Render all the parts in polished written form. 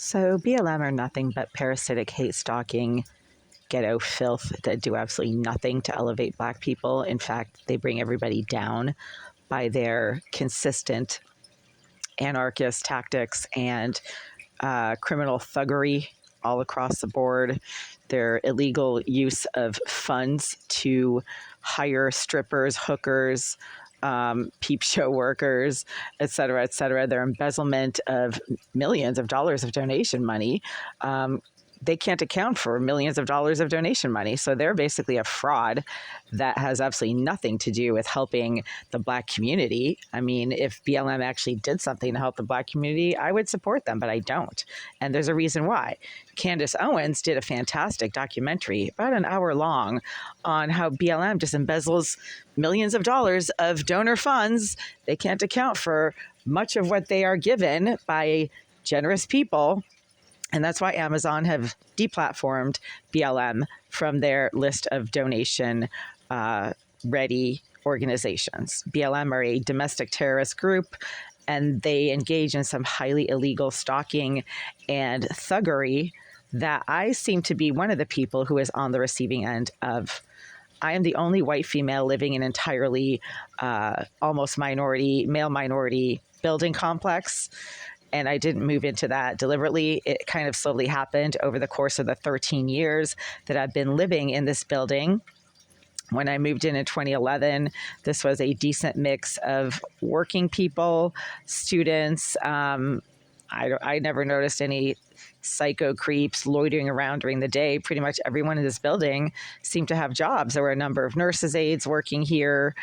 So BLM are nothing but parasitic hate stalking ghetto filth that do absolutely nothing to elevate Black people. In fact, they bring everybody down by their consistent anarchist tactics and criminal thuggery all across the board. Their illegal use of funds to hire strippers, hookers, peep show workers, et cetera, et cetera. Their embezzlement of millions of dollars of donation money. They can't account for millions of dollars of donation money. So they're basically a fraud that has absolutely nothing to do with helping the Black community. I mean, if BLM actually did something to help the Black community, I would support them, but I don't. And there's a reason why. Candace Owens did a fantastic documentary, about an hour long, on how BLM just embezzles millions of dollars of donor funds. They can't account for much of what they are given by generous people. And that's why Amazon have deplatformed BLM from their list of donation ready organizations. BLM are a domestic terrorist group, and they engage in some highly illegal stalking and thuggery that I seem to be one of the people who is on the receiving end of. I am the only white female living in an entirely almost minority, male minority building complex. And I didn't move into that deliberately. It kind of slowly happened over the course of the 13 years that I've been living in this building. When I moved in 2011, this was a decent mix of working people, students. I never noticed any psycho creeps loitering around during the day. Pretty much everyone in this building seemed to have jobs. There were a number of nurses' aides working here.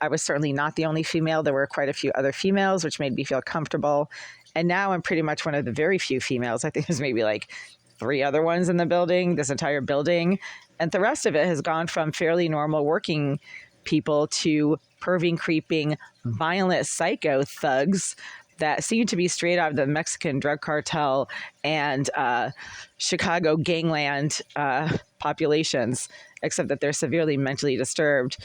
I was certainly not the only female. There were quite a few other females, which made me feel comfortable. And now I'm pretty much one of the very few females. I think there's maybe like 3 other ones in the building, this entire building. And the rest of it has gone from fairly normal working people to perving, creeping, violent psycho thugs that seem to be straight out of the Mexican drug cartel and Chicago gangland populations, except that they're severely mentally disturbed.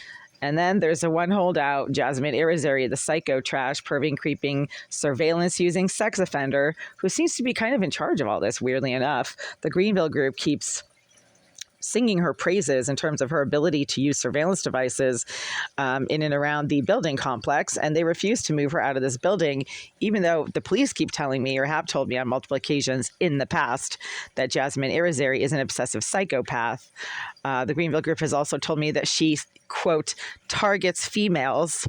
And then there's a one holdout, Jasmine Irizarry, the psycho trash, perving, creeping, surveillance using sex offender, who seems to be kind of in charge of all this, weirdly enough. The Greenville group keeps singing her praises in terms of her ability to use surveillance devices in and around the building complex, and they refuse to move her out of this building, even though the police keep telling me, or have told me on multiple occasions in the past, that Jasmine Irizarry is an obsessive psychopath. The Greenville group has also told me that she, quote, targets females,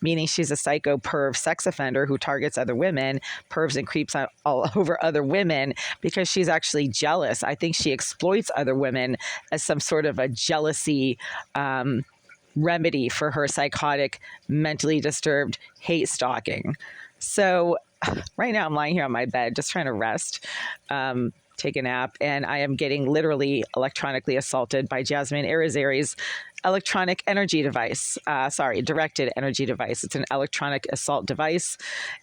meaning she's a psycho perv sex offender who targets other women, pervs and creeps all over other women because she's actually jealous. I think she exploits other women as some sort of a jealousy remedy for her psychotic, mentally disturbed hate stalking. So right now I'm lying here on my bed just trying to rest, take a nap, and I am getting literally electronically assaulted by Jasmine Irizarry's electronic energy device. Directed energy device. It's an electronic assault device.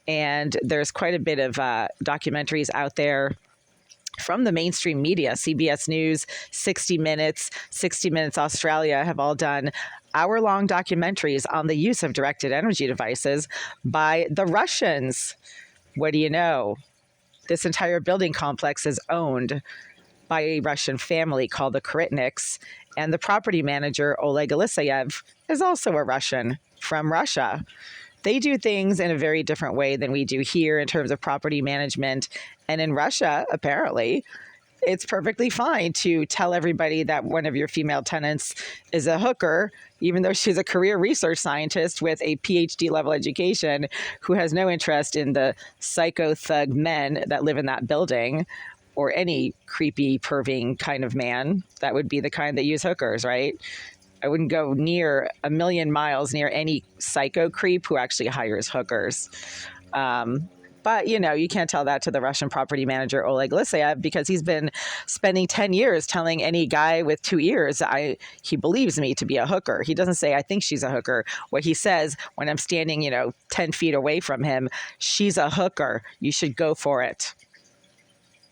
And there's quite a bit of documentaries out there from the mainstream media. CBS News, 60 Minutes Australia have all done hour-long documentaries on the use of directed energy devices by the Russians. What do you know? This entire building complex is owned by a Russian family called the Koritniks, and the property manager, Oleg Eliseyev, is also a Russian from Russia. They do things in a very different way than we do here in terms of property management. And in Russia, apparently, it's perfectly fine to tell everybody that one of your female tenants is a hooker, even though she's a career research scientist with a PhD level education who has no interest in the psycho thug men that live in that building, or any creepy, perving kind of man. That would be the kind that use hookers, right? I wouldn't go near a million miles near any psycho creep who actually hires hookers. But, you know, you can't tell that to the Russian property manager, Oleg Eliseyev, because he's been spending 10 years telling any guy with 2 ears he believes me to be a hooker. He doesn't say, I think she's a hooker. What he says when I'm standing, 10 feet away from him, she's a hooker. You should go for it.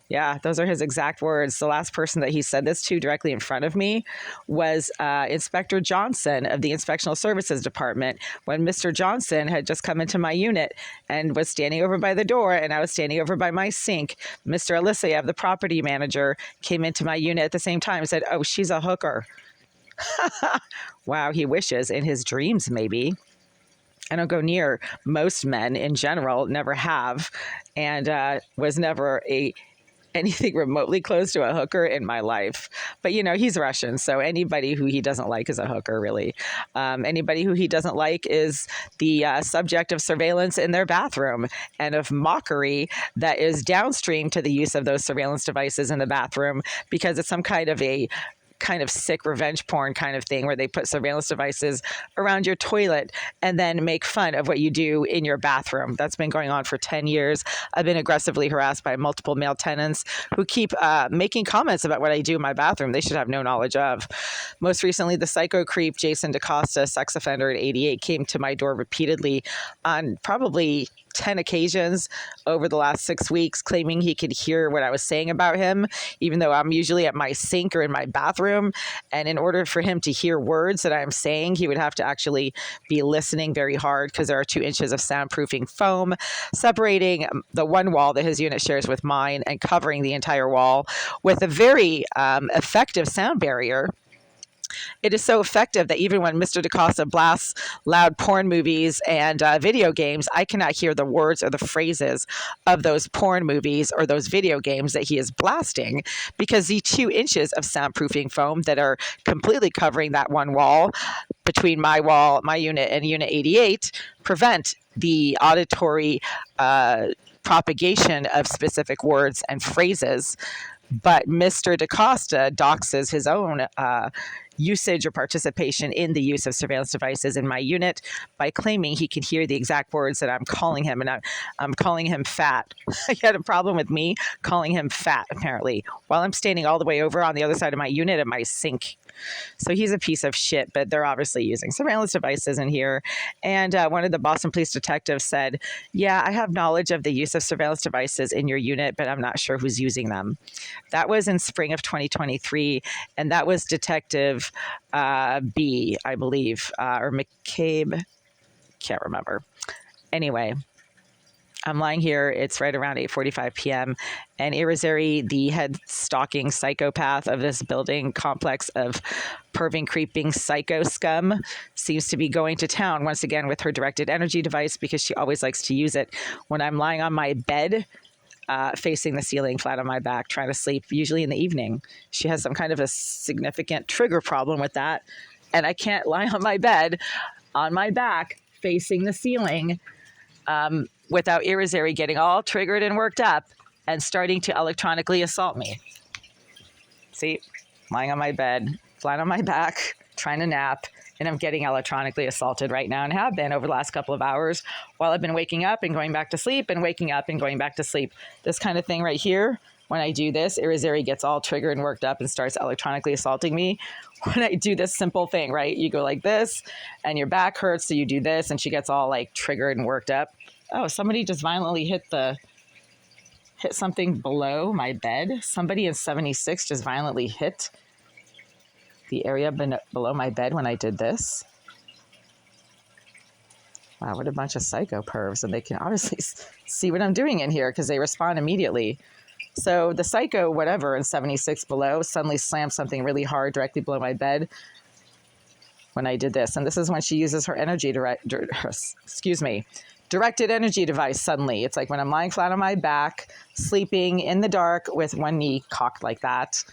Yeah, those are his exact words. The last person that he said this to directly in front of me was Inspector Johnson of the Inspectional Services Department, when Mr. Johnson had just come into my unit and was standing over by the door, and I was standing over by my sink. Mr. Alysiev, the property manager, came into my unit at the same time and said, "Oh, she's a hooker." Wow, he wishes in his dreams, maybe. I don't go near most men in general, never have, and was never anything remotely close to a hooker in my life. But, he's Russian, so anybody who he doesn't like is a hooker, really. Anybody who he doesn't like is the subject of surveillance in their bathroom and of mockery that is downstream to the use of those surveillance devices in the bathroom, because it's some kind of sick revenge porn kind of thing where they put surveillance devices around your toilet and then make fun of what you do in your bathroom. That's been going on for 10 years. I've been aggressively harassed by multiple male tenants who keep making comments about what I do in my bathroom they should have no knowledge of. Most recently, the psycho creep Jason DaCosta, sex offender at 88, came to my door repeatedly on probably 10 occasions over the last 6 weeks, claiming he could hear what I was saying about him, even though I'm usually at my sink or in my bathroom. And in order for him to hear words that I'm saying, he would have to actually be listening very hard, because there are 2 inches of soundproofing foam separating the one wall that his unit shares with mine and covering the entire wall with a very effective sound barrier. It is so effective that even when Mr. DaCosta blasts loud porn movies and video games, I cannot hear the words or the phrases of those porn movies or those video games that he is blasting, because the 2 inches of soundproofing foam that are completely covering that one wall between my wall, my unit, and Unit 88 prevent the auditory propagation of specific words and phrases. But Mr. DaCosta doxes his own usage or participation in the use of surveillance devices in my unit by claiming he can hear the exact words that I'm calling him, and I'm calling him fat. He had a problem with me calling him fat, apparently, while I'm standing all the way over on the other side of my unit at my sink. So he's a piece of shit, but they're obviously using surveillance devices in here. And one of the Boston police detectives said, "Yeah, I have knowledge of the use of surveillance devices in your unit, but I'm not sure who's using them." That was in spring of 2023, and that was Detective B, I believe, or McCabe. Can't remember. Anyway, I'm lying here. It's right around 8:45 p.m. And Irizarry, the head stalking psychopath of this building complex of perving, creeping psycho scum, seems to be going to town once again with her directed energy device, because she always likes to use it when I'm lying on my bed, facing the ceiling, flat on my back, trying to sleep, usually in the evening. She has some kind of a significant trigger problem with that. And I can't lie on my bed, on my back, facing the ceiling, without Irizarry getting all triggered and worked up and starting to electronically assault me. See, lying on my bed, flat on my back, trying to nap, and I'm getting electronically assaulted right now, and have been over the last couple of hours while I've been waking up and going back to sleep and waking up and going back to sleep. This kind of thing right here, when I do this, Irizarry gets all triggered and worked up and starts electronically assaulting me. When I do this simple thing, right? You go like this and your back hurts, so you do this, and she gets all like triggered and worked up. Oh, somebody just violently hit something below my bed. Somebody in 76 just violently hit the area below my bed when I did this. Wow, what a bunch of psycho pervs. And they can obviously see what I'm doing in here, because they respond immediately. So the psycho whatever in 76 below suddenly slammed something really hard directly below my bed when I did this. And this is when she uses her directed energy device suddenly. It's like when I'm lying flat on my back, sleeping in the dark with one knee cocked like that.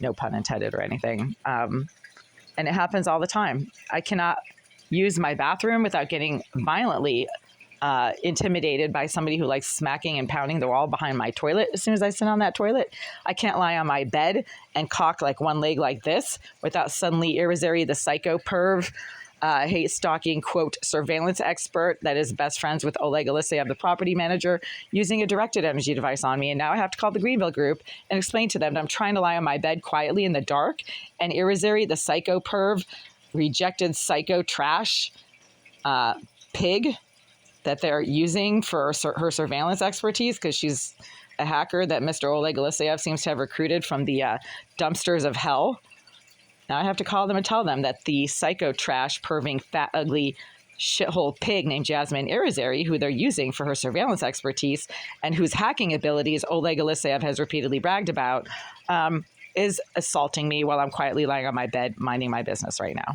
No pun intended or anything. And it happens all the time. I cannot use my bathroom without getting violently intimidated by somebody who likes smacking and pounding the wall behind my toilet as soon as I sit on that toilet. I can't lie on my bed and cock like one leg like this without suddenly Irizarry, the psycho perv, hate stalking, quote, surveillance expert that is best friends with Oleg Alysiev, the property manager, using a directed energy device on me. And now I have to call the Greenville group and explain to them that I'm trying to lie on my bed quietly in the dark, and Irizarry, the psycho perv, rejected psycho trash pig, that they're using for her surveillance expertise, because she's a hacker that Mr. Oleg Aleseyev seems to have recruited from the dumpsters of hell. Now I have to call them and tell them that the psycho trash, perving, fat, ugly shithole pig named Jasmine Irizarry, who they're using for her surveillance expertise and whose hacking abilities Oleg Aleseyev has repeatedly bragged about, is assaulting me while I'm quietly lying on my bed minding my business right now.